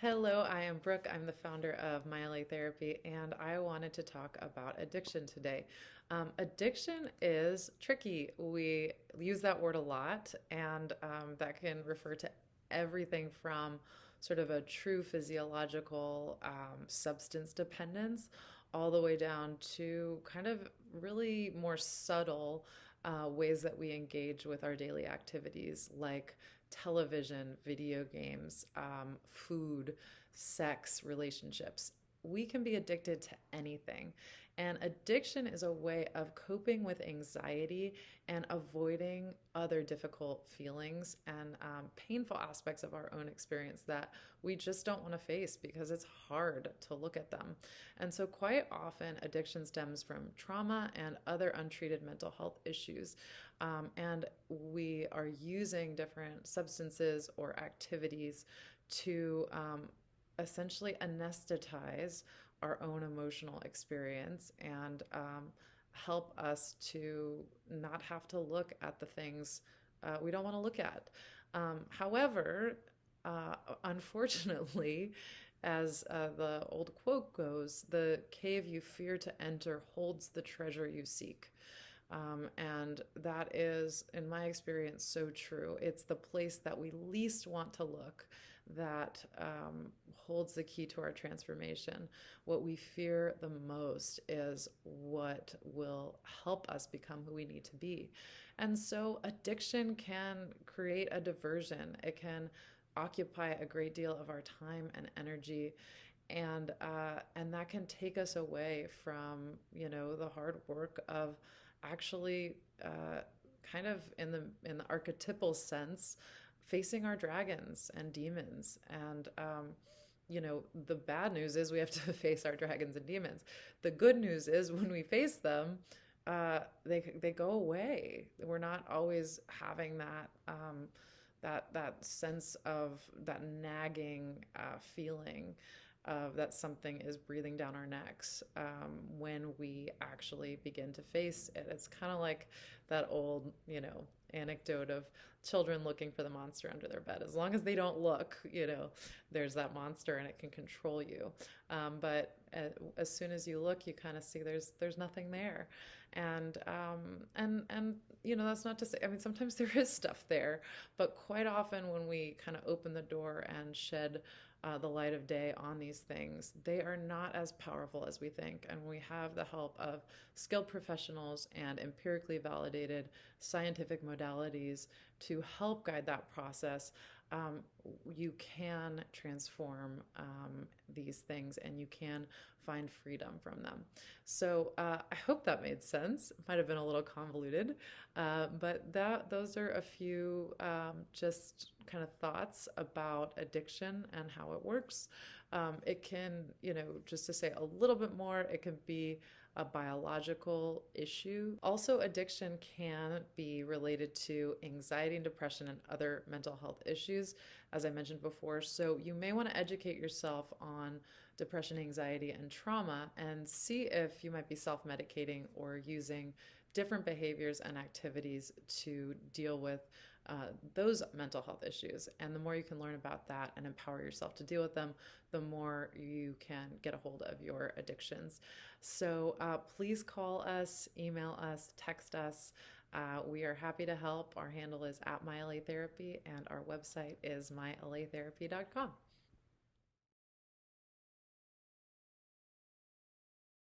Hello, I am Brooke. I'm the founder of My LA Therapy, and I wanted to talk about addiction today. Addiction is tricky. We use that word a lot, and that can refer to everything from sort of a true physiological substance dependence all the way down to kind of really more subtle ways that we engage with our daily activities, like television, video games, food, sex, relationships. We can be addicted to anything. And addiction is a way of coping with anxiety and avoiding other difficult feelings and painful aspects of our own experience that we just don't want to face because it's hard to look at them. And so, quite often, addiction stems from trauma and other untreated mental health issues. And we are using different substances or activities to essentially anesthetize our own emotional experience and help us to not have to look at the things we don't want to look at. However, unfortunately, as the old quote goes, the cave you fear to enter holds the treasure you seek. And that is, in my experience, so true. It's the place that we least want to look that holds the key to our transformation. What we fear the most is what will help us become who we need to be. And so, addiction can create a diversion, it can occupy a great deal of our time and energy, and that can take us away from the hard work of actually kind of in the archetypal sense facing our dragons and demons. And the bad news is we have to face our dragons and demons. The good news is when we face them, they go away. We're not always having that sense of that nagging feeling of that something is breathing down our necks when we actually begin to face it. It's kind of like that old, anecdote of children looking for the monster under their bed. As long as they don't look, there's that monster and it can control you. But as soon as you look, you kind of see there's nothing there. And that's not to say, I mean, sometimes there is stuff there, but quite often when we kind of open the door and shed the light of day on these things, they are not as powerful as we think. And we have the help of skilled professionals and empirically validated scientific modalities to help guide that process. You can transform these things and you can find freedom from them. So I hope that made sense. It might have been a little convoluted, but those are a few just kind of thoughts about addiction and how it works. It can, just to say a little bit more, it can be a biological issue. Also, addiction can be related to anxiety and depression and other mental health issues, as I mentioned before. So, you may want to educate yourself on depression, anxiety, and trauma and see if you might be self medicating or using different behaviors and activities to deal with those mental health issues. And the more you can learn about that and empower yourself to deal with them, the more you can get a hold of your addictions. So please call us, email us, text us. We are happy to help. Our handle is @MyLATherapy and our website is mylatherapy.com.